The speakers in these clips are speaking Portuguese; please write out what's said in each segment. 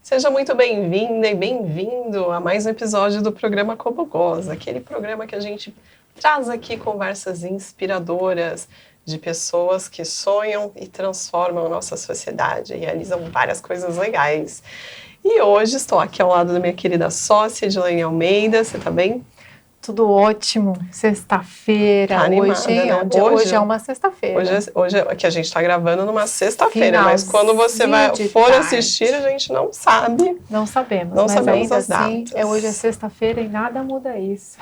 Seja muito bem-vinda e bem-vindo a mais um episódio do programa Como Goza, aquele programa que a gente traz aqui conversas inspiradoras de pessoas que sonham e transformam a nossa sociedade e realizam várias coisas legais. E hoje estou aqui ao lado da minha querida sócia, Edilene Almeida. Você tá bem? Tudo ótimo. Sexta-feira, Tá animada, hoje, né? Hoje é uma sexta-feira. Hoje é que a gente está gravando numa sexta-feira, mas quando você for assistir, a gente não sabe. Não sabemos, não mas sabemos ainda as assim, datas. hoje é sexta-feira e nada muda isso.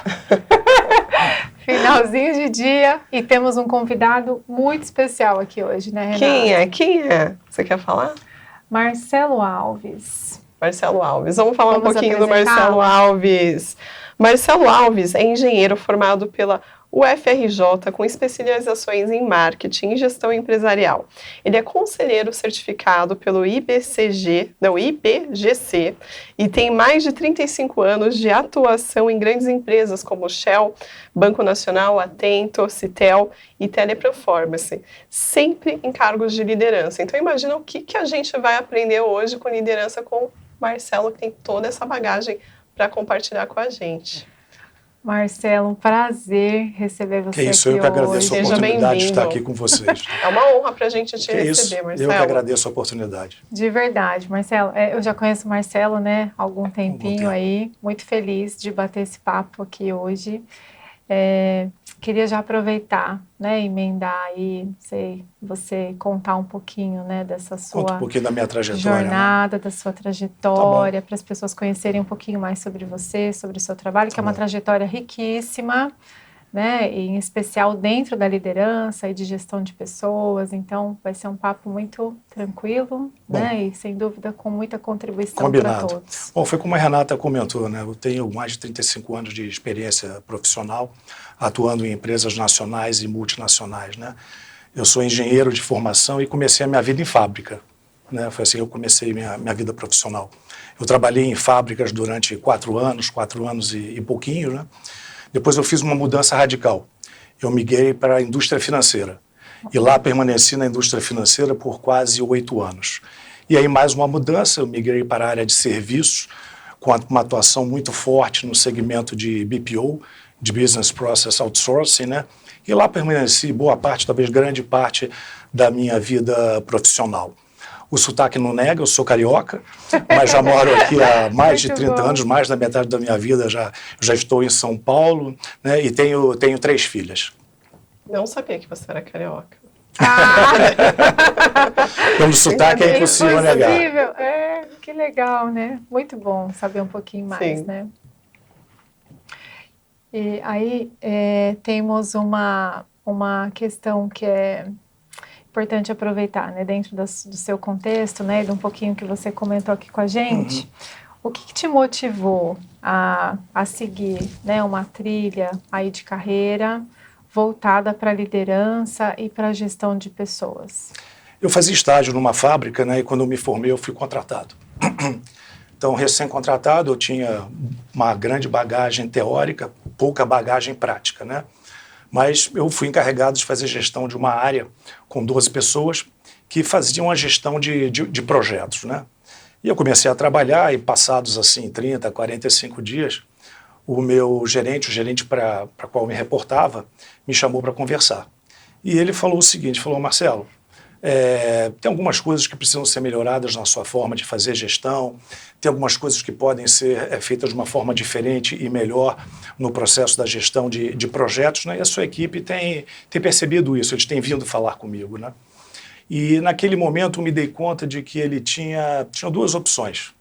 Finalzinho de dia e temos um convidado muito especial aqui hoje, né, Renata? Quem é? Você quer falar? Marcelo Alves. Marcelo Alves. Vamos falar um pouquinho do apresentá-lo? Marcelo Alves. Marcelo Alves é engenheiro formado pela UFRJ com especializações em marketing e gestão empresarial. Ele é conselheiro certificado pelo IBCG e tem mais de 35 anos de atuação em grandes empresas como Shell, Banco Nacional, Atento, Citel e Teleperformance, sempre em cargos de liderança. Então imagina o que a gente vai aprender hoje com liderança com o Marcelo, que tem toda essa bagagem para compartilhar com a gente. Marcelo, um prazer receber você aqui hoje. Que isso, eu que agradeço a oportunidade de estar aqui com vocês. É uma honra para a gente te receber, Marcelo. Eu que agradeço a oportunidade. De verdade, Marcelo. Eu já conheço o Marcelo, né, há algum tempinho aí. Muito feliz de bater esse papo aqui hoje. Queria já aproveitar, né, emendar aí, você contar um pouquinho, né, dessa sua Conta um pouquinho da minha trajetória, jornada, né? da sua trajetória, para as pessoas conhecerem um pouquinho mais sobre você, sobre o seu trabalho, que é uma trajetória riquíssima, né, e em especial dentro da liderança e de gestão de pessoas. Então, vai ser um papo muito tranquilo, né, e sem dúvida com muita contribuição para todos. Bom, foi como a Renata comentou, né, eu tenho mais de 35 anos de experiência profissional, atuando em empresas nacionais e multinacionais, né. Eu sou engenheiro de formação e comecei a minha vida em fábrica, né, foi assim que eu comecei minha vida profissional. Eu trabalhei em fábricas durante 4 anos e pouquinho, né. Depois eu fiz uma mudança radical. Eu migrei para a indústria financeira. E lá permaneci na indústria financeira por quase 8 anos. E aí mais uma mudança, eu migrei para a área de serviços, com uma atuação muito forte no segmento de BPO, de Business Process Outsourcing, né? E lá permaneci boa parte, talvez grande parte da minha vida profissional. O sotaque não nega, eu sou carioca, mas já moro aqui há mais de 30 anos, mais da metade da minha vida já estou em São Paulo, né, e tenho 3 filhas. Não sabia que você era carioca. Pelo sotaque é impossível negar. Que legal, né? Muito bom saber um pouquinho mais, né? E aí temos uma questão que é importante aproveitar, né, dentro do seu contexto, né, e de um pouquinho que você comentou aqui com a gente. O que te motivou a seguir, né, uma trilha aí de carreira voltada para a liderança e para a gestão de pessoas? Eu fazia estágio numa fábrica, né, e quando eu me formei eu fui contratado. Então, recém-contratado, eu tinha uma grande bagagem teórica, pouca bagagem prática, né? Mas eu fui encarregado de fazer gestão de uma área com 12 pessoas que faziam a gestão de projetos, né? E eu comecei a trabalhar e passados assim 30, 45 dias, o meu gerente, o gerente para qual me reportava, me chamou para conversar. E ele falou o seguinte, falou, Marcelo, tem algumas coisas que precisam ser melhoradas na sua forma de fazer gestão, tem algumas coisas que podem ser feitas de uma forma diferente e melhor no processo da gestão de projetos, né? E a sua equipe tem percebido isso, eles têm vindo falar comigo, né? E naquele momento me dei conta de que ele tinha 2 opções.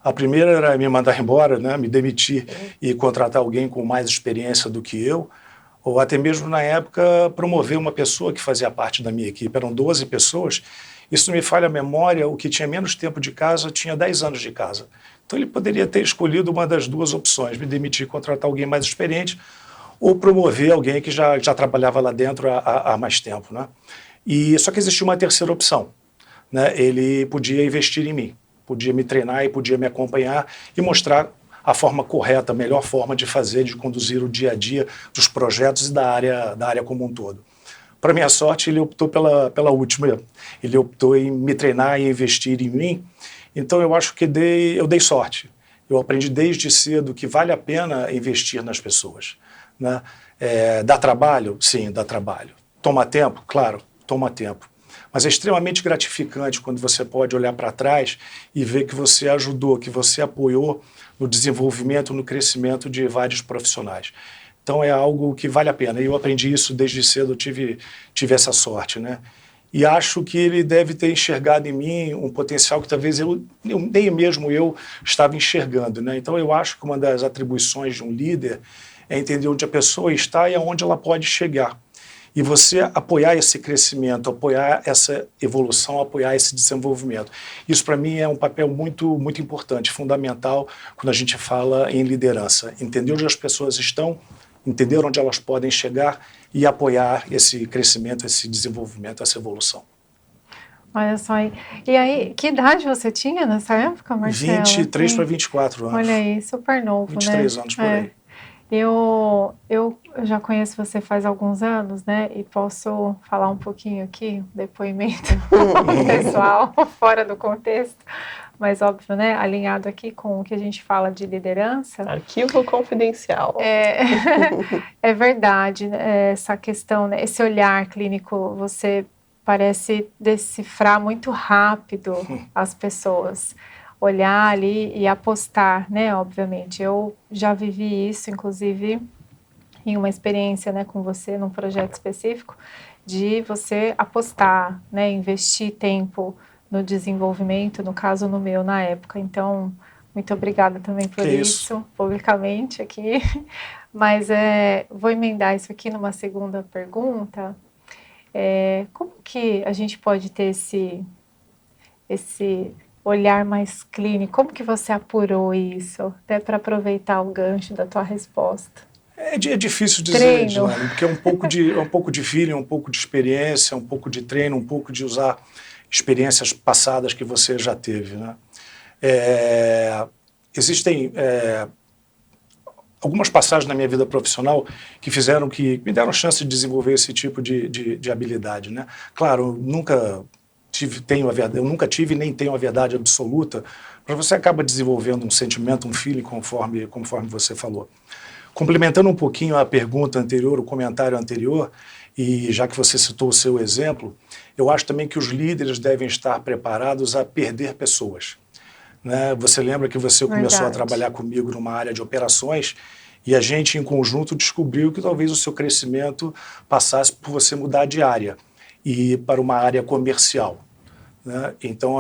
A primeira era me mandar embora, né? Me demitir e contratar alguém com mais experiência do que eu, ou até mesmo na época promover uma pessoa que fazia parte da minha equipe. Eram 12 pessoas, isso não me falha a memória, o que tinha menos tempo de casa tinha 10 anos de casa. Então ele poderia ter escolhido uma das 2 opções, me demitir e contratar alguém mais experiente, ou promover alguém que já trabalhava lá dentro há mais tempo, né? E só que existia uma terceira opção, né? Ele podia investir em mim, podia me treinar e podia me acompanhar e mostrar a forma correta, a melhor forma de fazer, de conduzir o dia a dia dos projetos e da área como um todo. Para minha sorte, ele optou pela última. Ele optou em me treinar e investir em mim. Então, eu acho que eu dei sorte. Eu aprendi desde cedo que vale a pena investir nas pessoas, né? Dá trabalho? Sim, dá trabalho. Toma tempo? Claro, toma tempo. Mas é extremamente gratificante quando você pode olhar para trás e ver que você ajudou, que você apoiou no desenvolvimento, no crescimento de vários profissionais. Então é algo que vale a pena. Eu aprendi isso desde cedo, tive essa sorte, né? E acho que ele deve ter enxergado em mim um potencial que talvez nem mesmo eu estava enxergando, né? Então eu acho que uma das atribuições de um líder é entender onde a pessoa está e aonde ela pode chegar. E você apoiar esse crescimento, apoiar essa evolução, apoiar esse desenvolvimento. Isso, para mim, é um papel muito, muito importante, fundamental, quando a gente fala em liderança. Entender onde as pessoas estão, entender onde elas podem chegar e apoiar esse crescimento, esse desenvolvimento, essa evolução. Olha só, e aí, que idade você tinha nessa época, Marcelo? 23 para 24 anos. Olha aí, super novo, 23 anos por aí. Eu já conheço você faz alguns anos, né? E posso falar um pouquinho aqui, depoimento pessoal, fora do contexto, mas óbvio, né? Alinhado aqui com o que a gente fala de liderança. Arquivo confidencial. É verdade, essa questão, né? Esse olhar clínico, você parece decifrar muito rápido as pessoas. Olhar ali e apostar, né, obviamente. Eu já vivi isso, inclusive, em uma experiência, né, com você, num projeto específico, de você apostar, né, investir tempo no desenvolvimento, no caso no meu, na época. Então, muito obrigada também por isso, publicamente aqui. Mas vou emendar isso aqui numa segunda pergunta. Como que a gente pode ter esse olhar mais clínico? Como que você apurou isso? Até para aproveitar o gancho da tua resposta. É difícil dizer, Dilane, porque é um pouco de feeling, um pouco de experiência, um pouco de treino, um pouco de usar experiências passadas que você já teve, né? Existem algumas passagens na minha vida profissional que me deram chance de desenvolver esse tipo de habilidade, né? Claro, eu nunca tive nem tenho a verdade absoluta, mas você acaba desenvolvendo um sentimento, um feeling, conforme você falou. Complementando um pouquinho a pergunta anterior, o comentário anterior, e já que você citou o seu exemplo, eu acho também que os líderes devem estar preparados a perder pessoas, né? Você lembra que você começou a trabalhar comigo numa área de operações e a gente, em conjunto, descobriu que talvez o seu crescimento passasse por você mudar de área e ir para uma área comercial, né? Então,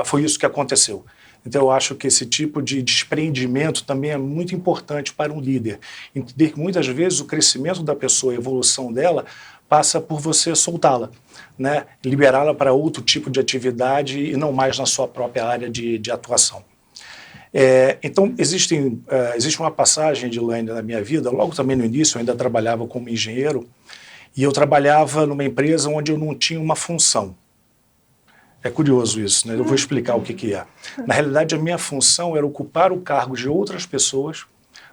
foi isso que aconteceu. Então, eu acho que esse tipo de desprendimento também é muito importante para um líder. Entender que muitas vezes o crescimento da pessoa, a evolução dela, passa por você soltá-la, né? Liberá-la para outro tipo de atividade e não mais na sua própria área de atuação. Então, existe uma passagem, Dilane, na minha vida, logo também no início, eu ainda trabalhava como engenheiro, e eu trabalhava numa empresa onde eu não tinha uma função. É curioso isso, né? Eu vou explicar o que é. Na realidade, a minha função era ocupar o cargo de outras pessoas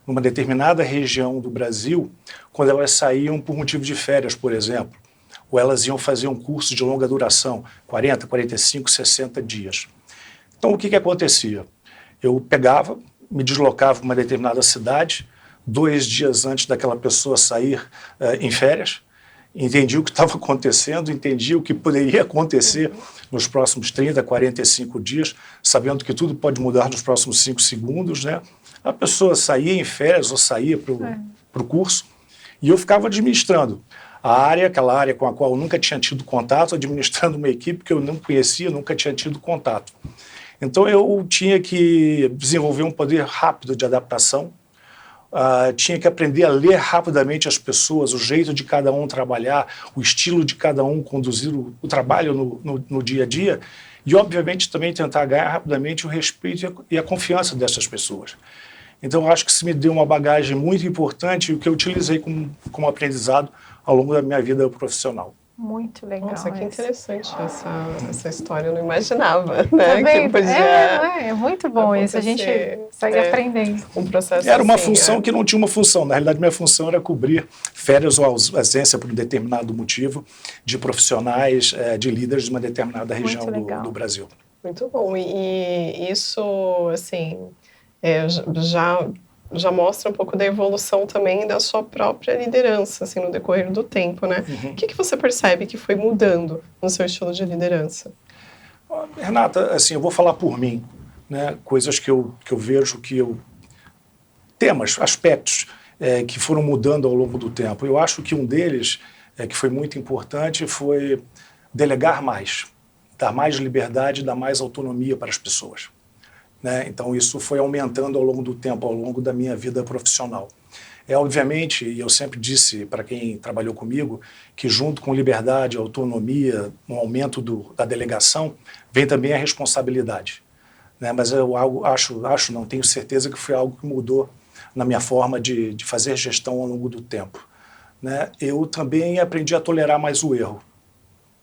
numa determinada região do Brasil, quando elas saíam por motivo de férias, por exemplo, ou elas iam fazer um curso de longa duração, 40, 45, 60 dias. Então, o que acontecia? Eu pegava, me deslocava para uma determinada cidade, 2 dias antes daquela pessoa sair em férias, entendi o que estava acontecendo, entendi o que poderia acontecer nos próximos 30, 45 dias, sabendo que tudo pode mudar nos próximos 5 segundos, né? A pessoa saía em férias ou saía para o curso e eu ficava administrando aquela área com a qual eu nunca tinha tido contato, administrando uma equipe que eu não conhecia, nunca tinha tido contato. Então eu tinha que desenvolver um poder rápido de adaptação, tinha que aprender a ler rapidamente as pessoas, o jeito de cada um trabalhar, o estilo de cada um conduzir o trabalho no dia a dia e, obviamente, também tentar ganhar rapidamente o respeito e a confiança dessas pessoas. Então, eu acho que isso me deu uma bagagem muito importante e o que eu utilizei como aprendizado ao longo da minha vida profissional. Muito legal. Nossa, que essa. interessante essa história, eu não imaginava, Tá né? Que vendo? podia É muito bom isso, a gente acontecer, segue aprendendo. um processo Era uma assim, função que não tinha uma função. Na realidade, minha função era cobrir férias ou ausência por um determinado motivo de profissionais, de líderes de uma determinada região do Brasil. Muito bom. E isso, assim, já mostra um pouco da evolução também da sua própria liderança, assim, no decorrer do tempo, né? O que você percebe que foi mudando no seu estilo de liderança? Renata, assim, eu vou falar por mim, né? Coisas que eu vejo temas, aspectos que foram mudando ao longo do tempo. Eu acho que um deles, que foi muito importante, foi delegar mais, dar mais liberdade, dar mais autonomia para as pessoas. Né? Então, isso foi aumentando ao longo do tempo, ao longo da minha vida profissional. Obviamente, e eu sempre disse para quem trabalhou comigo, que junto com liberdade, autonomia, um aumento da delegação, vem também a responsabilidade. Né? Mas eu não tenho certeza que foi algo que mudou na minha forma de fazer gestão ao longo do tempo. Né? Eu também aprendi a tolerar mais o erro.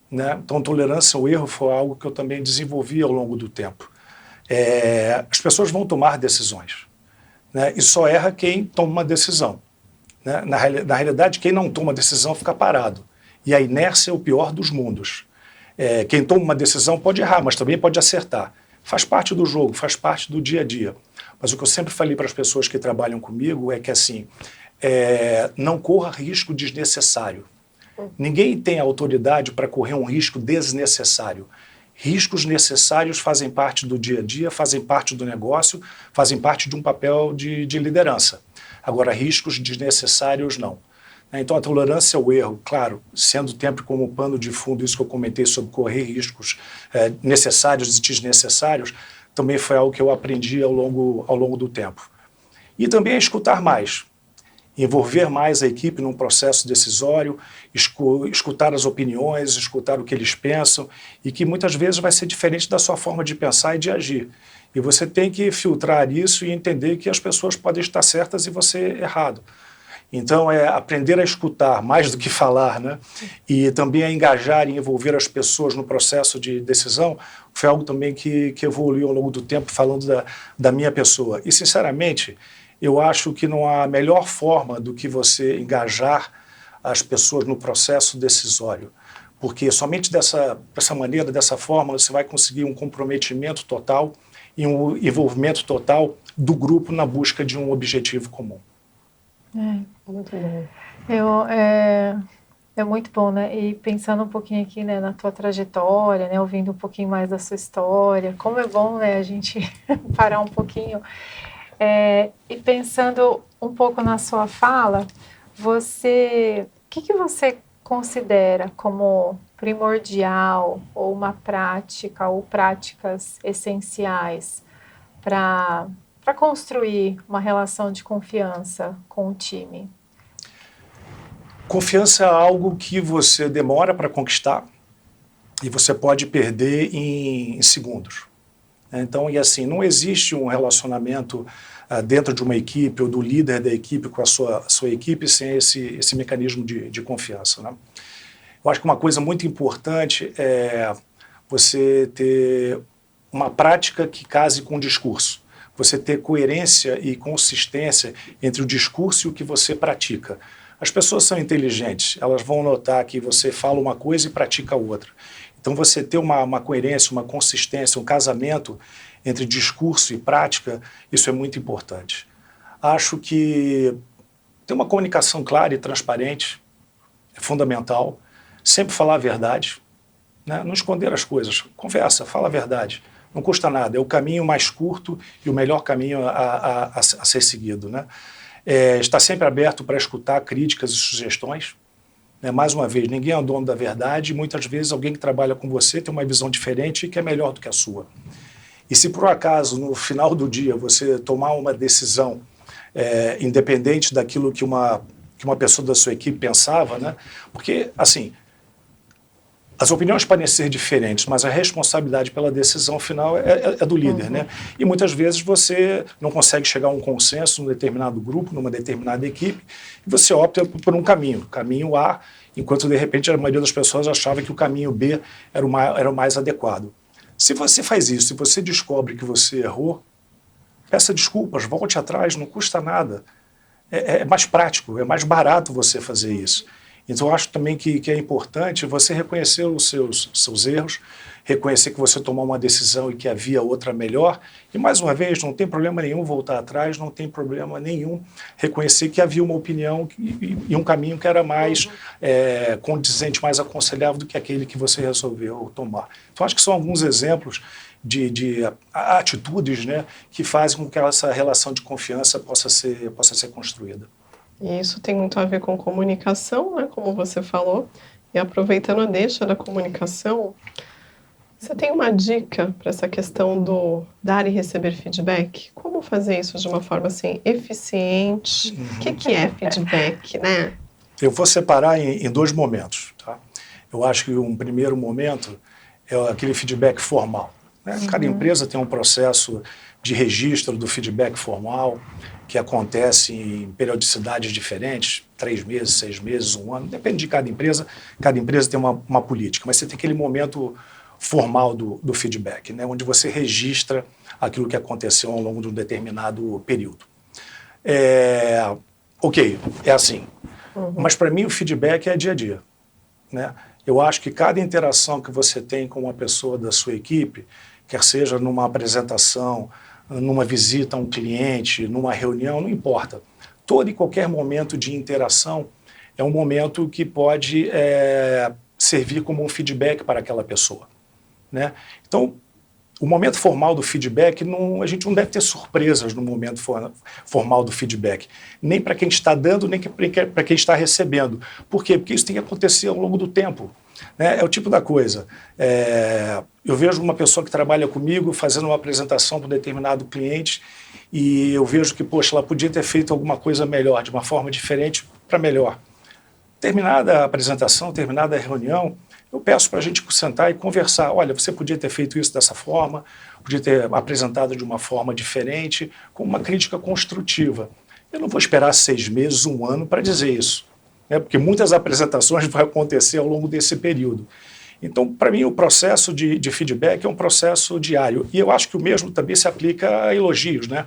Né? Então, tolerância ao erro foi algo que eu também desenvolvi ao longo do tempo. As pessoas vão tomar decisões, né? E só erra quem toma uma decisão. Né? Na realidade, quem não toma decisão fica parado. E a inércia é o pior dos mundos. Quem toma uma decisão pode errar, mas também pode acertar. Faz parte do jogo, faz parte do dia a dia. Mas o que eu sempre falei para as pessoas que trabalham comigo é que, assim, não corra risco desnecessário. Ninguém tem autoridade para correr um risco desnecessário. Riscos necessários fazem parte do dia a dia, fazem parte do negócio, fazem parte de um papel de liderança. Agora, riscos desnecessários, não. Então, a tolerância ao erro, claro, sendo sempre como pano de fundo isso que eu comentei sobre correr riscos necessários e desnecessários, também foi algo que eu aprendi ao longo do tempo. E também a escutar mais. Envolver mais a equipe num processo decisório, escutar as opiniões, escutar o que eles pensam, e que muitas vezes vai ser diferente da sua forma de pensar e de agir. E você tem que filtrar isso e entender que as pessoas podem estar certas e você errado. Então, aprender a escutar mais do que falar, né? E também a engajar e envolver as pessoas no processo de decisão, foi algo também que evoluiu ao longo do tempo, falando da minha pessoa. E, sinceramente, eu acho que não há melhor forma do que você engajar as pessoas no processo decisório, porque somente dessa maneira, dessa forma, você vai conseguir um comprometimento total e um envolvimento total do grupo na busca de um objetivo comum. Muito bom. É muito bom, né? E pensando um pouquinho aqui, né, na tua trajetória, né, ouvindo um pouquinho mais da sua história, como é bom, né, a gente parar um pouquinho. E pensando um pouco na sua fala, o que você considera como primordial ou uma prática ou práticas essenciais para construir uma relação de confiança com o time? Confiança é algo que você demora para conquistar e você pode perder em segundos. Então, e assim, não existe um relacionamento dentro de uma equipe ou do líder da equipe com a sua equipe sem esse mecanismo de confiança. Né? Eu acho que uma coisa muito importante é você ter uma prática que case com o discurso. Você ter coerência e consistência entre o discurso e o que você pratica. As pessoas são inteligentes, elas vão notar que você fala uma coisa e pratica outra. Então, você ter uma coerência, uma consistência, um casamento entre discurso e prática, isso é muito importante. Acho que ter uma comunicação clara e transparente é fundamental. Sempre falar a verdade, né? Não esconder as coisas. Conversa, fala a verdade. Não custa nada, é o caminho mais curto e o melhor caminho a ser seguido. Né? Estar sempre aberto para escutar críticas e sugestões. Mais uma vez, ninguém é o dono da verdade e muitas vezes alguém que trabalha com você tem uma visão diferente e que é melhor do que a sua. E se por acaso, no final do dia, você tomar uma decisão independente daquilo que uma pessoa da sua equipe pensava, né? Porque, assim, As opiniões podem ser diferentes, mas a responsabilidade pela decisão final é do líder, né? E muitas vezes você não consegue chegar a um consenso num determinado grupo, numa determinada equipe, e você opta por um caminho A, enquanto de repente a maioria das pessoas achava que o caminho B era o mais adequado. Se você faz isso, se você descobre que você errou, peça desculpas, volte atrás, não custa nada. É mais prático, é mais barato você fazer isso. Então, eu acho também que é importante você reconhecer os seus erros, reconhecer que você tomou uma decisão e que havia outra melhor. E, mais uma vez, não tem problema nenhum voltar atrás, não tem problema nenhum reconhecer que havia uma opinião e um caminho que era mais condizente, mais aconselhável do que aquele que você resolveu tomar. Então, acho que são alguns exemplos de atitudes, né, que fazem com que essa relação de confiança possa ser construída. E isso tem muito a ver com comunicação, né, como você falou. E aproveitando a deixa da comunicação, você tem uma dica para essa questão do dar e receber feedback? Como fazer isso de uma forma assim, eficiente? O que é feedback, né? Eu vou separar em dois momentos. Tá? Eu acho que um primeiro momento é aquele feedback formal. Né? Cada empresa tem um processo de registro do feedback formal, que acontece em periodicidades diferentes, 3 meses, 6 meses, 1 ano, depende de cada empresa tem uma política, mas você tem aquele momento formal do feedback, né, onde você registra aquilo que aconteceu ao longo de um determinado período. Ok, é assim, mas para mim o feedback é dia a dia. Né? Eu acho que cada interação que você tem com uma pessoa da sua equipe, quer seja numa apresentação, numa visita a um cliente, numa reunião, não importa. Todo e qualquer momento de interação é um momento que pode servir como um feedback para aquela pessoa. Né? Então, o momento formal do feedback, a gente não deve ter surpresas no momento formal do feedback, nem para quem está dando, nem para quem está recebendo. Por quê? Porque isso tem que acontecer ao longo do tempo. Né? É o tipo da coisa. Eu vejo uma pessoa que trabalha comigo fazendo uma apresentação para um determinado cliente e eu vejo que, poxa, ela podia ter feito alguma coisa melhor, de uma forma diferente para melhor. Terminada a apresentação, terminada a reunião, eu peço para a gente sentar e conversar. Olha, você podia ter feito isso dessa forma, podia ter apresentado de uma forma diferente, com uma crítica construtiva. Eu não vou esperar 6 meses, 1 ano para dizer isso. Porque muitas apresentações vão acontecer ao longo desse período. Então, para mim, o processo de feedback é um processo diário. E eu acho que o mesmo também se aplica a elogios, né?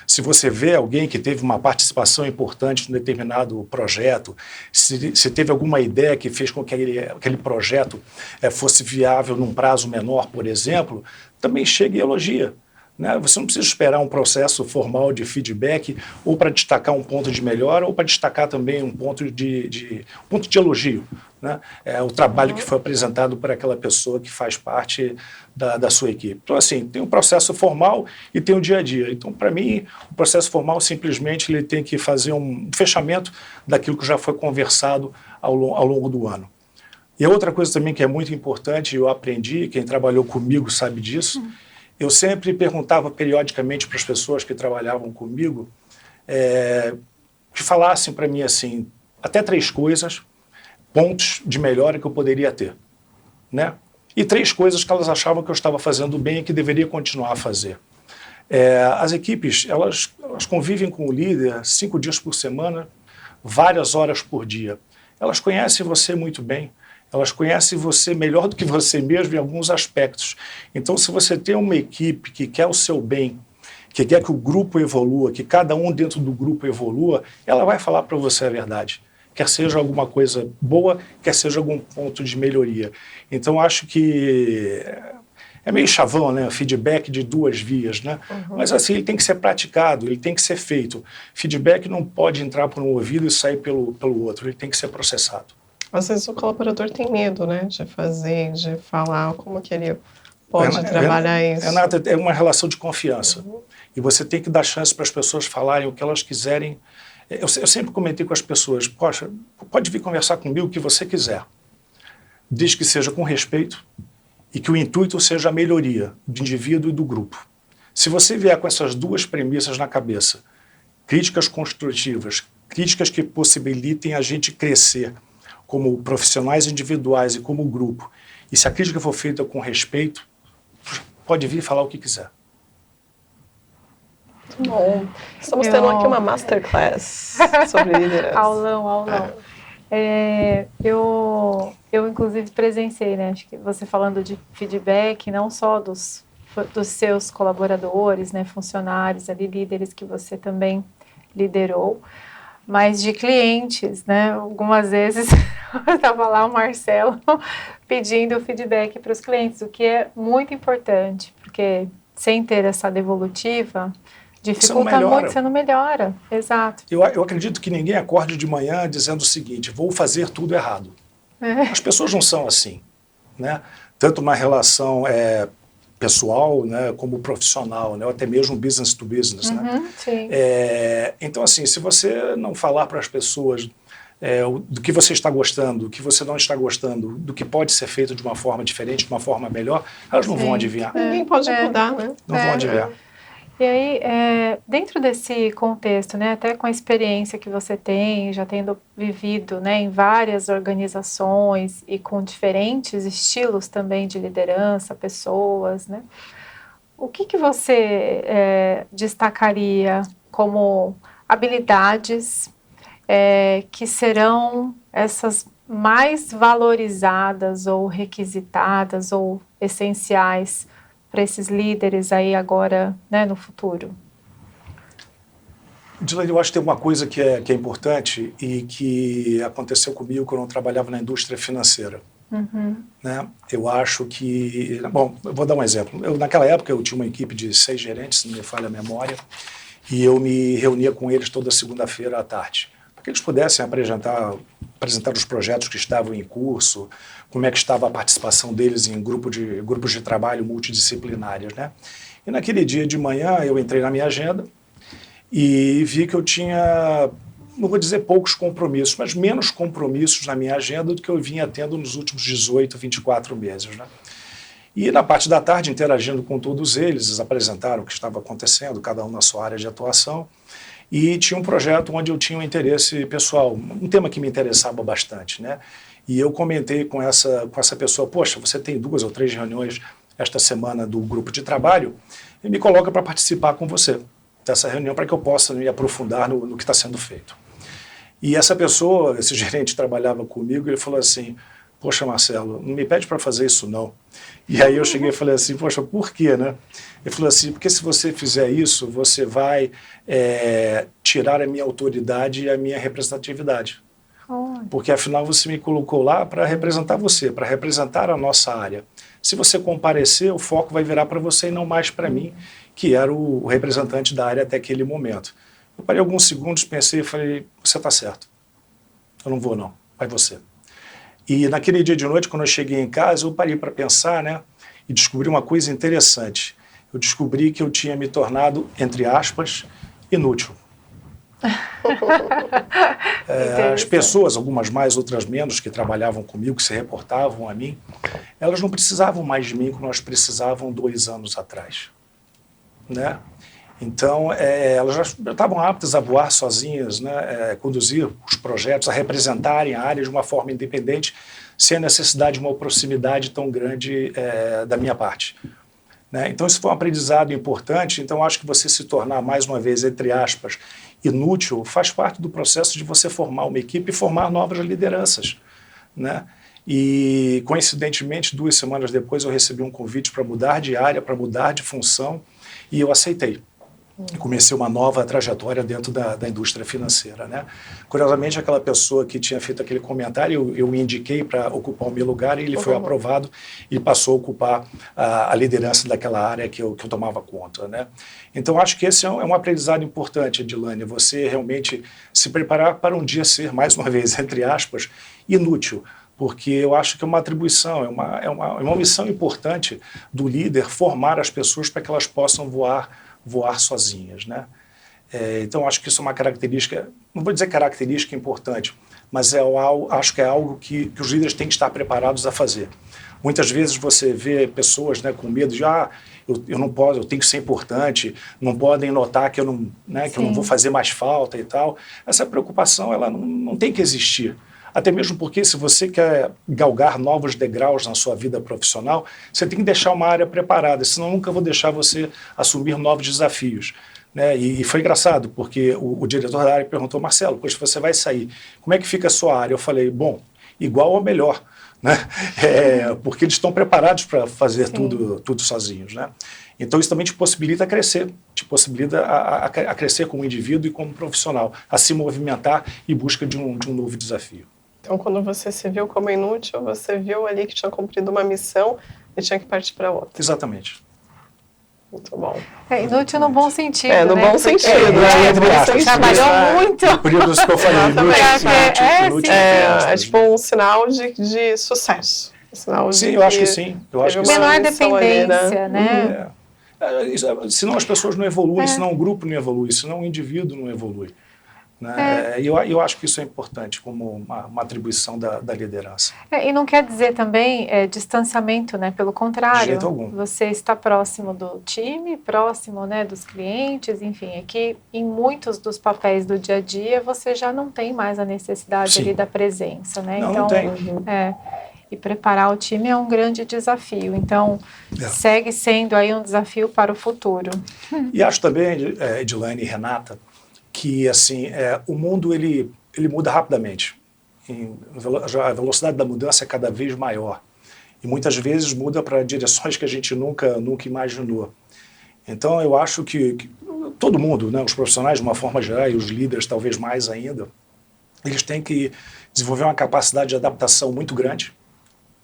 Se você vê alguém que teve uma participação importante em um determinado projeto, se teve alguma ideia que fez com que aquele projeto fosse viável num prazo menor, por exemplo, também chega e elogia. Né? Você não precisa esperar um processo formal de feedback ou para destacar um ponto de melhora ou para destacar também um ponto de elogio. Né? O trabalho que foi apresentado por aquela pessoa que faz parte da sua equipe. Então, assim, tem um processo formal e tem o dia a dia. Então, para mim, o processo formal simplesmente ele tem que fazer um fechamento daquilo que já foi conversado ao longo do ano. E outra coisa também que é muito importante, eu aprendi, quem trabalhou comigo sabe disso, eu sempre perguntava periodicamente para as pessoas que trabalhavam comigo que falassem para mim assim, até 3 coisas, pontos de melhora que eu poderia ter. Né? E 3 coisas que elas achavam que eu estava fazendo bem e que deveria continuar a fazer. As equipes, elas convivem com o líder 5 dias por semana, várias horas por dia. Elas conhecem você muito bem. Elas conhecem você melhor do que você mesmo em alguns aspectos. Então, se você tem uma equipe que quer o seu bem, que quer que o grupo evolua, que cada um dentro do grupo evolua, ela vai falar para você a verdade. Quer seja alguma coisa boa, quer seja algum ponto de melhoria. Então, acho que é meio chavão, né? Feedback de 2 vias, né? Mas assim, ele tem que ser praticado, ele tem que ser feito. Feedback não pode entrar por um ouvido e sair pelo outro, ele tem que ser processado. Às vezes o colaborador tem medo, né, de fazer, de falar, como que ele pode trabalhar isso? Renata, é uma relação de confiança. E você tem que dar chance para as pessoas falarem o que elas quiserem. Eu sempre comentei com as pessoas, poxa, pode vir conversar comigo o que você quiser, desde que seja com respeito e que o intuito seja a melhoria do indivíduo e do grupo. Se você vier com essas 2 premissas na cabeça, críticas construtivas, críticas que possibilitem a gente crescer como profissionais individuais e como grupo, e se a crítica for feita com respeito, pode vir falar o que quiser. Muito bom. Estamos tendo aqui uma masterclass sobre liderança. Aulão. Eu inclusive presenciei, né? Acho que você falando de feedback, não só dos seus colaboradores, né, funcionários ali, líderes que você também liderou, mas de clientes, né? Algumas vezes estava lá o Marcelo pedindo feedback para os clientes, o que é muito importante, porque sem ter essa devolutiva, dificulta muito, você não melhora. Exato. Eu acredito que ninguém acorde de manhã dizendo o seguinte: vou fazer tudo errado. As pessoas não são assim, né? Tanto na relação pessoal, né, como profissional, né, ou até mesmo business to business, né? Sim. Então, assim, se você não falar para as pessoas do que você está gostando, do que você não está gostando, do que pode ser feito de uma forma diferente, de uma forma melhor, elas não vão adivinhar. Ninguém pode mudar, né? Não vão adivinhar. E aí, dentro desse contexto, né, até com a experiência que você tem, já tendo vivido, né, em várias organizações e com diferentes estilos também de liderança, pessoas, né, o que você destacaria como habilidades que serão essas mais valorizadas ou requisitadas ou essenciais para esses líderes aí agora, né, no futuro? Dilane, eu acho que tem uma coisa que é importante e que aconteceu comigo quando eu trabalhava na indústria financeira. Né? Eu acho que... Bom, eu vou dar um exemplo. Naquela época eu tinha uma equipe de 6 gerentes, se não me falha a memória, e eu me reunia com eles toda segunda-feira à tarde, para que eles pudessem apresentar os projetos que estavam em curso, como é que estava a participação deles em grupos de trabalho multidisciplinares, né? E naquele dia de manhã eu entrei na minha agenda e vi que eu tinha, não vou dizer poucos compromissos, mas menos compromissos na minha agenda do que eu vinha tendo nos últimos 18, 24 meses, né? E na parte da tarde, interagindo com todos eles apresentaram o que estava acontecendo, cada um na sua área de atuação, e tinha um projeto onde eu tinha um interesse pessoal, um tema que me interessava bastante, né? E eu comentei com essa pessoa: poxa, você tem 2 ou 3 reuniões esta semana do grupo de trabalho e me coloca para participar com você dessa reunião para que eu possa me aprofundar no que está sendo feito. E essa pessoa, esse gerente trabalhava comigo, ele falou assim: poxa, Marcelo, não me pede para fazer isso não. E aí eu cheguei e falei assim: poxa, por quê, né? Ele falou assim: porque se você fizer isso, você vai tirar a minha autoridade e a minha representatividade. Porque afinal você me colocou lá para representar você, para representar a nossa área. Se você comparecer, o foco vai virar para você e não mais para mim, que era o representante da área até aquele momento. Eu parei alguns segundos, pensei e falei: você está certo, eu não vou não, vai você. E naquele dia de noite, quando eu cheguei em casa, eu parei para pensar, né, e descobri uma coisa interessante. Eu descobri que eu tinha me tornado, entre aspas, inútil. As pessoas, algumas mais, outras menos, que trabalhavam comigo, que se reportavam a mim, elas não precisavam mais de mim como elas precisavam 2 anos atrás, né? Então, elas já estavam aptas a voar sozinhas, né, conduzir os projetos, a representarem a área de uma forma independente, sem a necessidade de uma proximidade tão grande da minha parte. Né? Então, isso foi um aprendizado importante. Então, acho que você se tornar, mais uma vez, entre aspas, inútil, faz parte do processo de você formar uma equipe e formar novas lideranças, né? E, coincidentemente, 2 semanas depois, eu recebi um convite para mudar de área, para mudar de função, e eu aceitei. Comecei uma nova trajetória dentro da indústria financeira, né? Curiosamente, aquela pessoa que tinha feito aquele comentário, eu o indiquei para ocupar o meu lugar e ele foi aprovado e passou a ocupar a liderança daquela área que eu tomava conta, né? Então, acho que esse é um aprendizado importante, Edilane, você realmente se preparar para um dia ser, mais uma vez, entre aspas, inútil, porque eu acho que é uma atribuição, é uma missão importante do líder formar as pessoas para que elas possam voar sozinhas, né? Então, acho que isso é uma característica, não vou dizer característica importante, mas acho que é algo que os líderes têm que estar preparados a fazer. Muitas vezes você vê pessoas, né, com medo de, eu não posso, eu tenho que ser importante, não podem notar que eu não, né, que eu não vou fazer mais falta e tal. Essa preocupação, ela não tem que existir. Até mesmo porque se você quer galgar novos degraus na sua vida profissional, você tem que deixar uma área preparada, senão nunca vou deixar você assumir novos desafios. Né? E foi engraçado, porque o diretor da área perguntou, Marcelo, pois você vai sair, como é que fica a sua área? Eu falei, bom, igual ou melhor, né? Porque eles estão preparados para fazer tudo sozinhos. Né? Então isso também te possibilita crescer, te possibilita a crescer como indivíduo e como profissional, a se movimentar em busca de um novo desafio. Então, quando você se viu como inútil, você viu ali que tinha cumprido uma missão e tinha que partir para outra. Exatamente. Muito bom. Inútil no bom sentido, no né? bom sentido. Você trabalhou muito. Por isso que eu falei, inútil. É tipo um sinal de sucesso. Sim, eu acho que sim. Eu acho que menor dependência, né? Senão as pessoas não evoluem, senão o grupo não evolui, senão o indivíduo não evolui. Né? Eu acho que isso é importante como uma atribuição da liderança. E não quer dizer também distanciamento, né? Pelo contrário, de jeito algum. Você está próximo do time, próximo, né, dos clientes, enfim, é que em muitos dos papéis do dia a dia você já não tem mais a necessidade ali da presença, né? Não tem. E preparar o time é um grande desafio. Então, segue sendo aí um desafio para o futuro. E acho também, Edilane e Renata, que assim, o mundo ele muda rapidamente. A velocidade da mudança é cada vez maior. E muitas vezes muda para direções que a gente nunca imaginou. Então eu acho que todo mundo, né, os profissionais de uma forma geral e os líderes talvez mais ainda, eles têm que desenvolver uma capacidade de adaptação muito grande,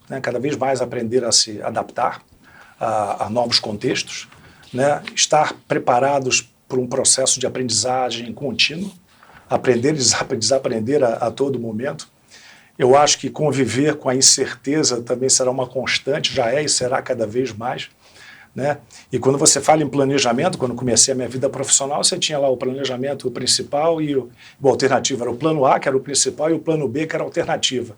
né, cada vez mais aprender a se adaptar a novos contextos, né, estar preparados por um processo de aprendizagem contínuo, aprender e desaprender a todo momento. Eu acho que conviver com a incerteza também será uma constante, já é e será cada vez mais. Né? E quando você fala em planejamento, quando comecei a minha vida profissional, você tinha lá o planejamento principal e o alternativo. Era o plano A, que era o principal, e o plano B, que era a alternativa.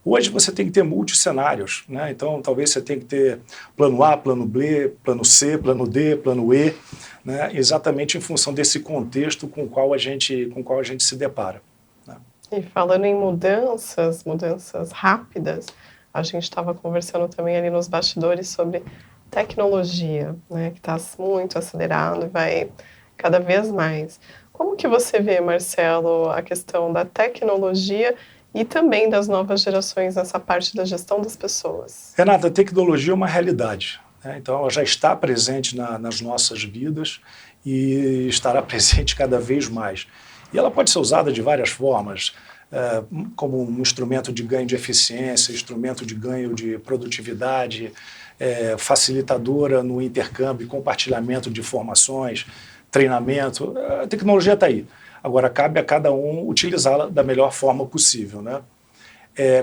Hoje você tem que ter multiscenários, né? Então talvez você tenha que ter plano A, plano B, plano C, plano D, plano E, né? Exatamente em função desse contexto com o qual a gente se depara. Né? E falando em mudanças rápidas, a gente estava conversando também ali nos bastidores sobre tecnologia, né? Que está muito acelerado e vai cada vez mais. Como que você vê, Marcelo, a questão da tecnologia e também das novas gerações nessa parte da gestão das pessoas? Renata, a tecnologia é uma realidade. Né? Então, ela já está presente nas nossas vidas e estará presente cada vez mais. E ela pode ser usada de várias formas, como um instrumento de ganho de eficiência, instrumento de ganho de produtividade, facilitadora no intercâmbio e compartilhamento de informações, treinamento. A tecnologia está aí. Agora, cabe a cada um utilizá-la da melhor forma possível. Né?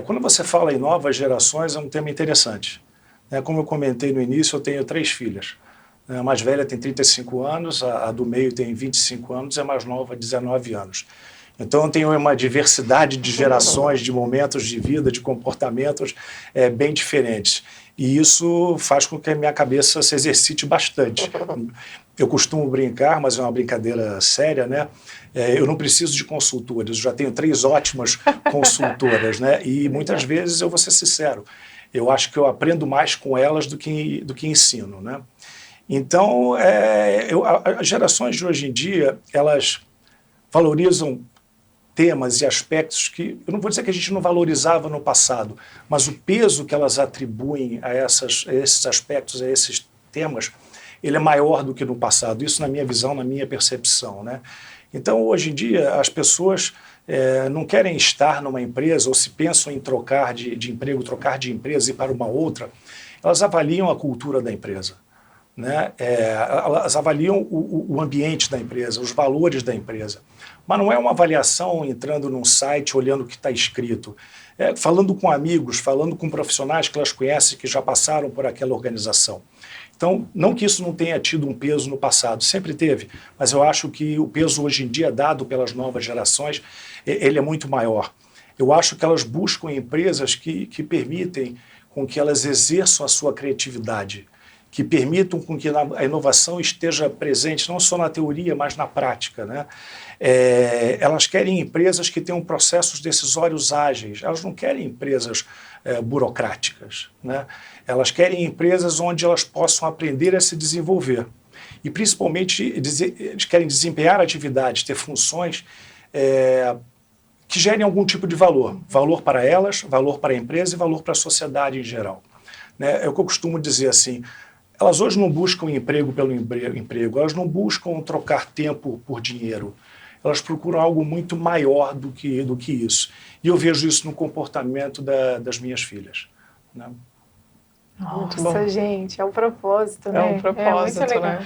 Quando você fala em novas gerações, é um tema interessante. Como eu comentei no início, eu tenho 3 filhas. A mais velha tem 35 anos, a do meio tem 25 anos e a mais nova 19 anos. Então, eu tenho uma diversidade de gerações, de momentos de vida, de comportamentos bem diferentes. E isso faz com que a minha cabeça se exercite bastante. Eu costumo brincar, mas é uma brincadeira séria, né? Eu não preciso de consultoras, eu já tenho 3 ótimas consultoras, né? E muitas vezes, eu vou ser sincero, eu acho que eu aprendo mais com elas do que ensino, né? Então, as gerações de hoje em dia, elas valorizam temas e aspectos que, eu não vou dizer que a gente não valorizava no passado, mas o peso que elas atribuem a esses aspectos, a esses temas, ele é maior do que no passado. Isso na minha visão, na minha percepção, né? Então, hoje em dia, as pessoas não querem estar numa empresa ou se pensam em trocar de emprego, trocar de empresa e ir para uma outra, elas avaliam a cultura da empresa. Né? Elas avaliam o ambiente da empresa, os valores da empresa. Mas não é uma avaliação entrando num site, olhando o que está escrito. Falando com amigos, falando com profissionais que elas conhecem, que já passaram por aquela organização. Então, não que isso não tenha tido um peso no passado, sempre teve, mas eu acho que o peso hoje em dia dado pelas novas gerações, ele é muito maior. Eu acho que elas buscam empresas que permitem com que elas exerçam a sua criatividade, que permitam com que a inovação esteja presente não só na teoria, mas na prática, né? Elas querem empresas que tenham processos decisórios ágeis, elas não querem empresas burocráticas, né? Elas querem empresas onde elas possam aprender a se desenvolver. E, principalmente, eles querem desempenhar atividades, ter funções que gerem algum tipo de valor. Valor para elas, valor para a empresa e valor para a sociedade em geral. Né? É o que eu costumo dizer assim, elas hoje não buscam emprego pelo emprego, elas não buscam trocar tempo por dinheiro. Elas procuram algo muito maior do que isso. E eu vejo isso no comportamento das minhas filhas. Né? Nossa, gente, é um propósito, né? É um propósito, muito legal.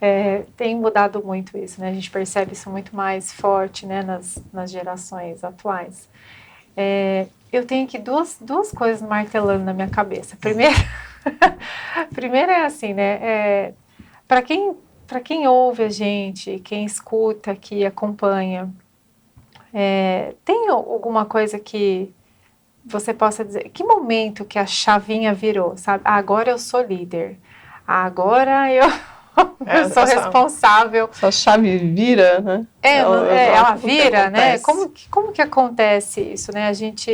né? Tem mudado muito isso, né? A gente percebe isso muito mais forte, né, nas gerações atuais. Eu tenho aqui duas coisas martelando na minha cabeça. Primeiro é assim, né? Para quem ouve a gente, quem escuta aqui, acompanha, tem alguma coisa que você possa dizer, que momento que a chavinha virou, sabe? Agora eu sou líder, agora eu sou responsável. Essa chave vira, né? Ela vira, né? Como que acontece isso, né? A gente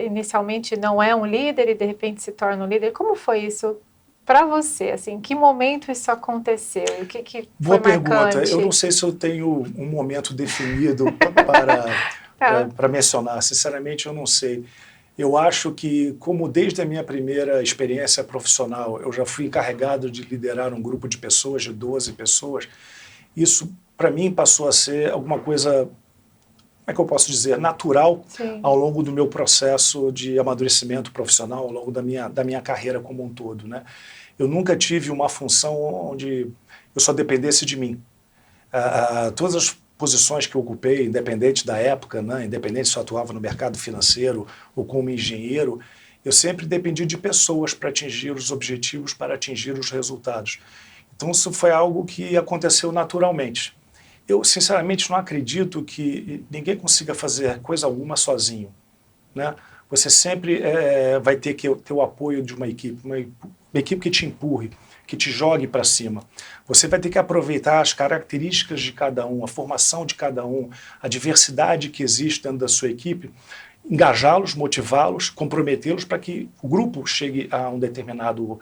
inicialmente não é um líder e de repente se torna um líder. Como foi isso para você? Assim, em que momento isso aconteceu? O que Boa foi pergunta. marcante? Eu não sei se eu tenho um momento definido para mencionar. Sinceramente, eu não sei. Eu acho que, como desde a minha primeira experiência profissional, eu já fui encarregado de liderar um grupo de pessoas, de 12 pessoas, isso, para mim, passou a ser alguma coisa, como é que eu posso dizer, natural. Sim. Ao longo do meu processo de amadurecimento profissional, ao longo da minha carreira como um todo, né? Eu nunca tive uma função onde eu só dependesse de mim. Todas as posições que eu ocupei, independente da época, né, independente se eu atuava no mercado financeiro ou como engenheiro, eu sempre dependi de pessoas para atingir os objetivos, para atingir os resultados. Então isso foi algo que aconteceu naturalmente. Eu, sinceramente, não acredito que ninguém consiga fazer coisa alguma sozinho, né? Você sempre vai ter que ter o apoio de uma equipe que te empurre, que te jogue para cima. Você vai ter que aproveitar as características de cada um, a formação de cada um, a diversidade que existe dentro da sua equipe, engajá-los, motivá-los, comprometê-los para que o grupo chegue a um determinado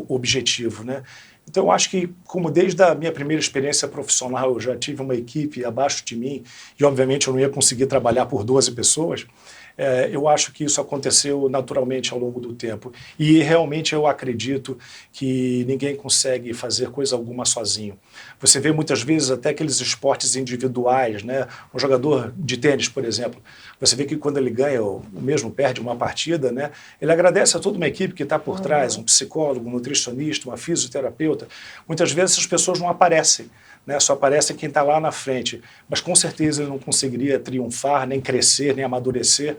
objetivo, né? Então, eu acho que, como desde a minha primeira experiência profissional, eu já tive uma equipe abaixo de mim, e obviamente eu não ia conseguir trabalhar por 12 pessoas, eu acho que isso aconteceu naturalmente ao longo do tempo. E realmente eu acredito que ninguém consegue fazer coisa alguma sozinho. Você vê muitas vezes até aqueles esportes individuais, né? Um jogador de tênis, por exemplo, você vê que quando ele ganha ou mesmo perde uma partida, né? Ele agradece a toda uma equipe que está por trás, um psicólogo, um nutricionista, uma fisioterapeuta. Muitas vezes essas pessoas não aparecem, né? Só aparece quem está lá na frente, mas com certeza ele não conseguiria triunfar, nem crescer, nem amadurecer,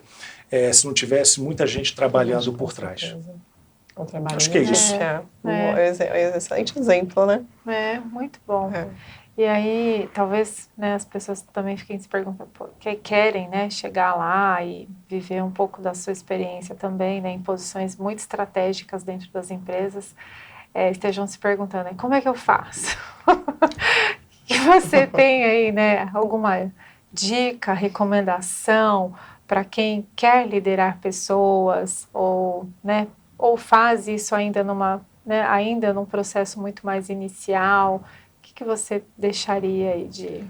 se não tivesse muita gente trabalhando por trás. Acho que é isso. Um excelente exemplo, né? Muito bom. E aí, talvez, né, as pessoas também fiquem se perguntando, que querem, né, chegar lá e viver um pouco da sua experiência também, né, em posições muito estratégicas dentro das empresas, estejam se perguntando, como é que eu faço? Que você tem aí, né, alguma dica, recomendação para quem quer liderar pessoas ou, né, ou faz isso ainda ainda num processo muito mais inicial? O que você deixaria aí de...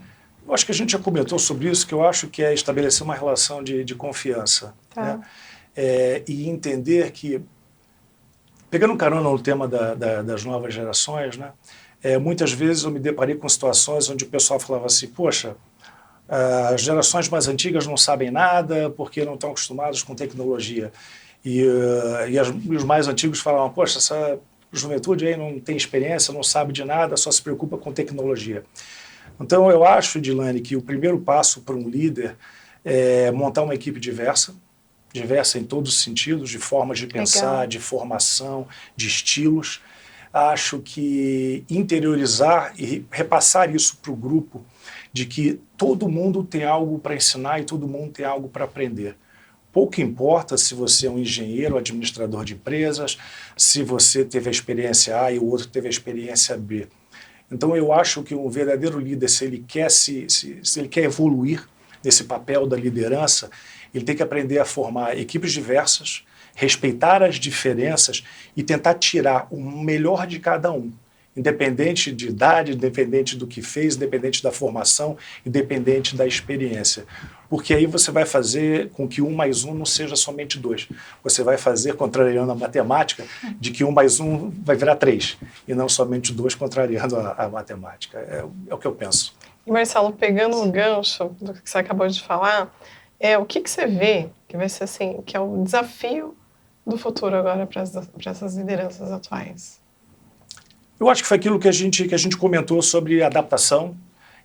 Eu acho que a gente já comentou sobre isso, que eu acho que é estabelecer uma relação de confiança. Tá. Né? E entender que, pegando carona no tema das novas gerações, né? Muitas vezes eu me deparei com situações onde o pessoal falava assim, poxa, as gerações mais antigas não sabem nada porque não estão acostumados com tecnologia. E os mais antigos falavam, poxa, essa juventude aí não tem experiência, não sabe de nada, só se preocupa com tecnologia. Então eu acho, Dilane, que o primeiro passo para um líder é montar uma equipe diversa em todos os sentidos, de formas de pensar, legal, de formação, de estilos. Acho que interiorizar e repassar isso para o grupo, de que todo mundo tem algo para ensinar e todo mundo tem algo para aprender. pouco importa se você é um engenheiro, administrador de empresas, se você teve a experiência A e o outro teve a experiência B. Então, eu acho que um verdadeiro líder, se ele quer, se ele quer evoluir nesse papel da liderança, ele tem que aprender a formar equipes diversas, respeitar as diferenças e tentar tirar o melhor de cada um, independente de idade, independente do que fez, independente da formação, independente da experiência. Porque aí você vai fazer com que 1 mais 1 não seja somente 2. Você vai fazer, contrariando a matemática, de que 1 mais 1 vai virar 3, e não somente 2, contrariando a matemática. É o que eu penso. E Marcelo, pegando o gancho do que você acabou de falar, o que você vê que vai ser assim, que é o desafio do futuro agora para essas lideranças atuais? Eu acho que foi aquilo que a gente comentou sobre adaptação,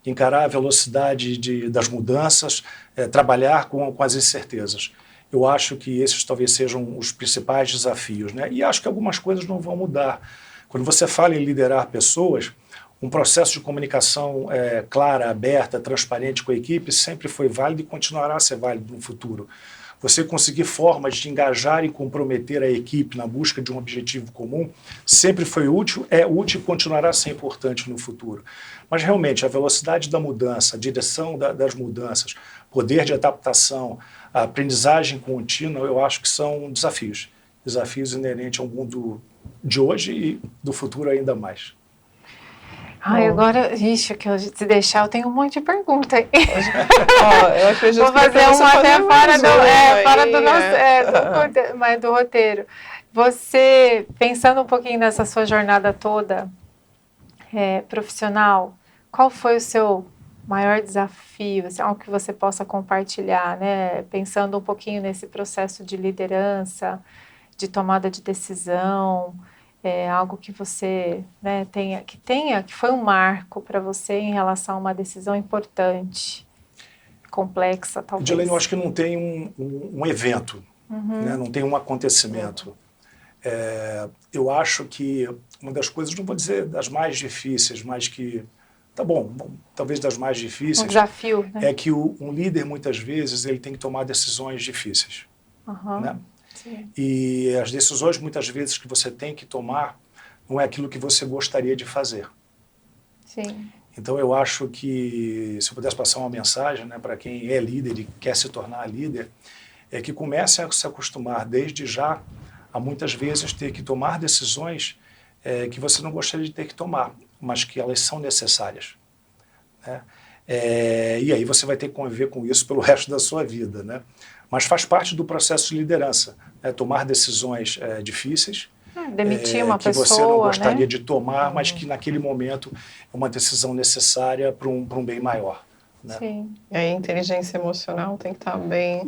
encarar a velocidade das mudanças, trabalhar com as incertezas. Eu acho que esses talvez sejam os principais desafios, né? E acho que algumas coisas não vão mudar. Quando você fala em liderar pessoas, um processo de comunicação clara, aberta, transparente com a equipe sempre foi válido e continuará a ser válido no futuro. Você conseguir formas de engajar e comprometer a equipe na busca de um objetivo comum sempre foi útil, é útil e continuará a ser importante no futuro. Mas realmente a velocidade da mudança, a direção das mudanças, poder de adaptação, a aprendizagem contínua, eu acho que são desafios. Desafios inerentes ao mundo de hoje e do futuro ainda mais. Ai, agora, ixi, que eu se deixar, eu tenho um monte de pergunta aí. Eu acredito Vou fazer uma até fora do nosso, mas do roteiro. Você, pensando um pouquinho nessa sua jornada toda profissional, qual foi o seu maior desafio, assim, algo que você possa compartilhar, né? Pensando um pouquinho nesse processo de liderança, de tomada de decisão, algo que você, né, que foi um marco para você em relação a uma decisão importante, complexa, talvez. Edilene, eu acho que não tem um evento, né? Não tem um acontecimento. Eu acho que uma das coisas, não vou dizer das mais difíceis, mas que, tá bom, talvez das mais difíceis, um desafio, né? É que um líder, muitas vezes, ele tem que tomar decisões difíceis. Né? Sim. E as decisões, muitas vezes, que você tem que tomar não é aquilo que você gostaria de fazer. Sim. Então, eu acho que, se eu pudesse passar uma mensagem, né, para quem é líder e quer se tornar líder, é que comece a se acostumar desde já a, muitas vezes, ter que tomar decisões que você não gostaria de ter que tomar, mas que elas são necessárias. Né? E aí você vai ter que conviver com isso pelo resto da sua vida, né? Mas faz parte do processo de liderança, né? Tomar decisões difíceis, demitir uma que pessoa, você não gostaria, né, de tomar, mas que naquele momento é uma decisão necessária para um bem maior. Né? Sim. E aí a inteligência emocional tem que estar bem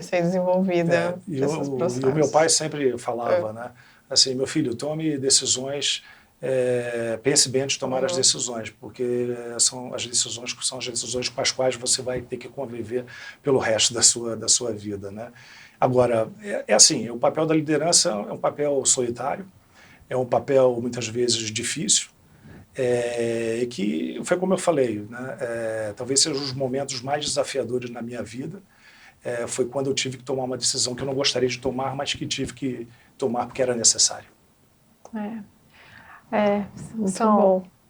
ser desenvolvida nesses processos. E o meu pai sempre falava, né? Assim, meu filho, tome decisões, pense bem antes de tomar as decisões, porque são as decisões com as quais você vai ter que conviver pelo resto da sua vida, né? Agora, assim, o papel da liderança é um papel solitário, é um papel muitas vezes difícil, e que foi como eu falei, né? Talvez sejam os momentos mais desafiadores na minha vida. Foi quando eu tive que tomar uma decisão que eu não gostaria de tomar, mas que tive que tomar porque era necessário.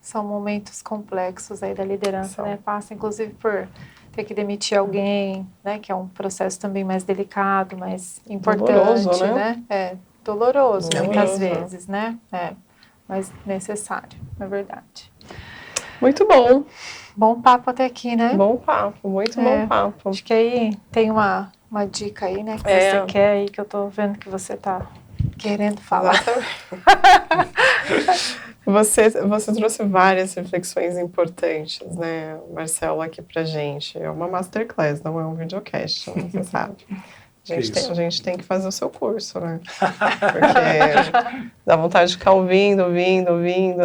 São momentos complexos aí da liderança, né? Passa inclusive por ter que demitir alguém, né? Que é um processo também mais delicado, mais importante, doloroso, né? Doloroso muitas vezes, né? Mas necessário, na verdade. Muito bom. Bom papo até aqui, né? Bom papo, muito bom papo. Acho que aí tem uma dica aí, né? Que você quer aí, que eu tô vendo que você tá querendo falar. Você trouxe várias reflexões importantes, né, Marcelo, aqui pra gente. É uma masterclass, não é um videocast, você sabe. A gente tem que fazer o seu curso, né? Porque dá vontade de ficar ouvindo,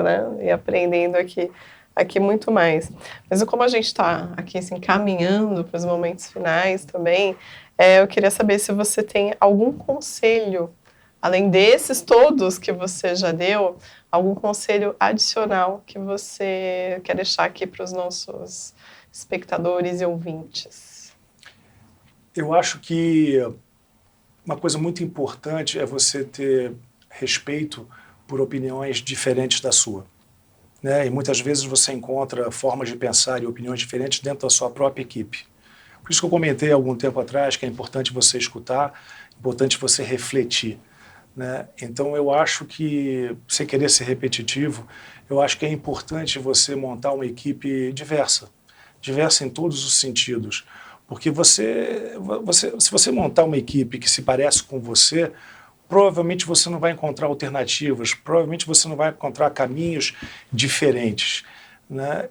né? E aprendendo aqui muito mais. Mas como a gente está aqui assim, caminhando para os momentos finais também, eu queria saber se você tem algum conselho, além desses todos que você já deu, algum conselho adicional que você quer deixar aqui para os nossos espectadores e ouvintes. Eu acho que uma coisa muito importante é você ter respeito por opiniões diferentes da sua, né? E muitas vezes você encontra formas de pensar e opiniões diferentes dentro da sua própria equipe. Por isso que eu comentei há algum tempo atrás que é importante você escutar, importante você refletir, né? Então eu acho que, sem querer ser repetitivo, eu acho que é importante você montar uma equipe diversa em todos os sentidos, porque se você montar uma equipe que se parece com você, provavelmente você não vai encontrar alternativas, provavelmente você não vai encontrar caminhos diferentes, né?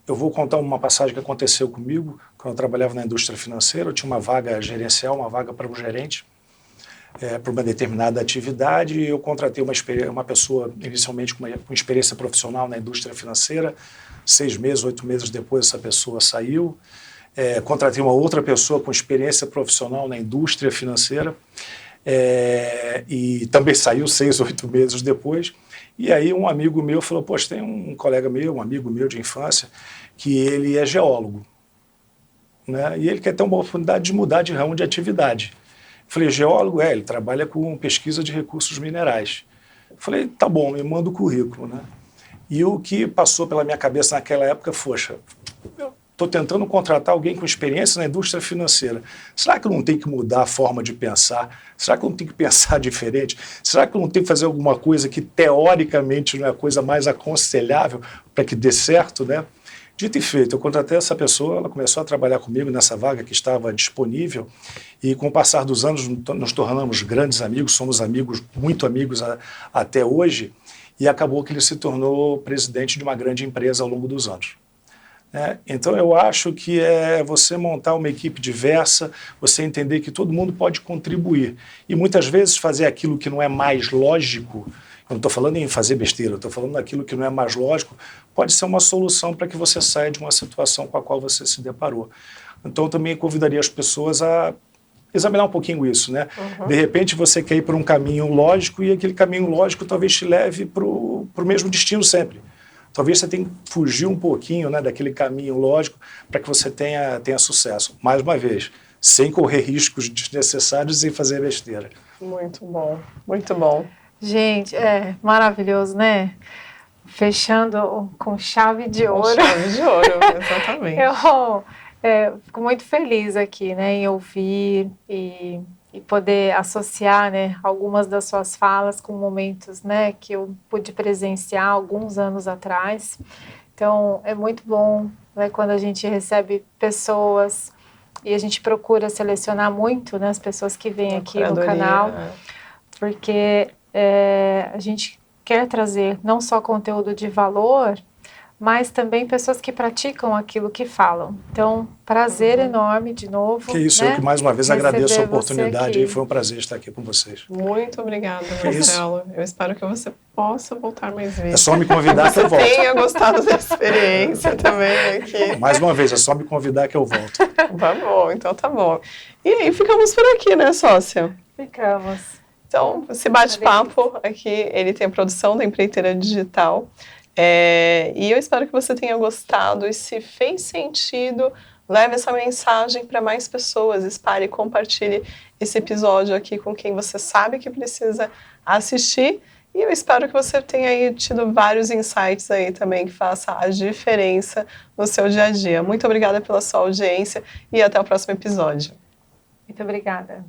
Eu vou contar uma passagem que aconteceu comigo quando eu trabalhava na indústria financeira. Eu tinha uma vaga gerencial, uma vaga para um gerente, para uma determinada atividade, e eu contratei uma pessoa inicialmente com experiência profissional na indústria financeira. 6 meses, 8 meses depois essa pessoa saiu. Contratei uma outra pessoa com experiência profissional na indústria financeira, e também saiu 6, 8 meses depois. E aí um amigo meu falou, poxa, tem um colega meu, um amigo meu de infância, que ele é geólogo, né? E ele quer ter uma oportunidade de mudar de ramo de atividade. Eu falei, geólogo? Ele trabalha com pesquisa de recursos minerais. Eu falei, tá bom, me manda o currículo, né? E o que passou pela minha cabeça naquela época, poxa, eu estou tentando contratar alguém com experiência na indústria financeira. Será que eu não tenho que mudar a forma de pensar? Será que eu não tenho que pensar diferente? Será que eu não tenho que fazer alguma coisa que, teoricamente, não é a coisa mais aconselhável para que dê certo, né? Dito e feito, eu contratei essa pessoa, ela começou a trabalhar comigo nessa vaga que estava disponível, e com o passar dos anos nos tornamos grandes amigos, somos amigos, muito amigos até hoje, e acabou que ele se tornou presidente de uma grande empresa ao longo dos anos. Então eu acho que é você montar uma equipe diversa, você entender que todo mundo pode contribuir, e muitas vezes fazer aquilo que não é mais lógico. Eu não estou falando em fazer besteira, eu estou falando daquilo que não é mais lógico, pode ser uma solução para que você saia de uma situação com a qual você se deparou. Então eu também convidaria as pessoas a examinar um pouquinho isso, né? Uhum. De repente você quer ir por um caminho lógico, e aquele caminho lógico talvez te leve para o mesmo destino sempre. Talvez você tenha que fugir um pouquinho, né, daquele caminho lógico para que você tenha sucesso. Mais uma vez, sem correr riscos desnecessários e fazer besteira. Muito bom, muito bom. Gente, maravilhoso, né? Fechando com chave de ouro. Com chave de ouro, exatamente. Eu fico muito feliz aqui, né, em ouvir e poder associar, né, algumas das suas falas com momentos, né, que eu pude presenciar alguns anos atrás. Então, é muito bom, né, quando a gente recebe pessoas, e a gente procura selecionar muito, né, as pessoas que vêm aqui no canal, porque a gente quer trazer não só conteúdo de valor, mas também pessoas que praticam aquilo que falam. Então, prazer enorme de novo. Que isso, né? Eu que mais uma vez agradeço a oportunidade e foi um prazer estar aqui com vocês. Muito obrigada, Marcelo. Eu espero que você possa voltar mais vezes. É só me convidar que eu volto. Tenha gostado da experiência também aqui. Mais uma vez, é só me convidar que eu volto. Tá bom, então tá bom. E aí, ficamos por aqui, né, sócia? Ficamos. Então, esse bate-papo aqui, ele tem a produção da Empreiteira Digital. E eu espero que você tenha gostado, e se fez sentido, leve essa mensagem para mais pessoas, espalhe e compartilhe esse episódio aqui com quem você sabe que precisa assistir, e eu espero que você tenha aí tido vários insights aí também que faça a diferença no seu dia a dia. Muito obrigada pela sua audiência e até o próximo episódio. Muito obrigada.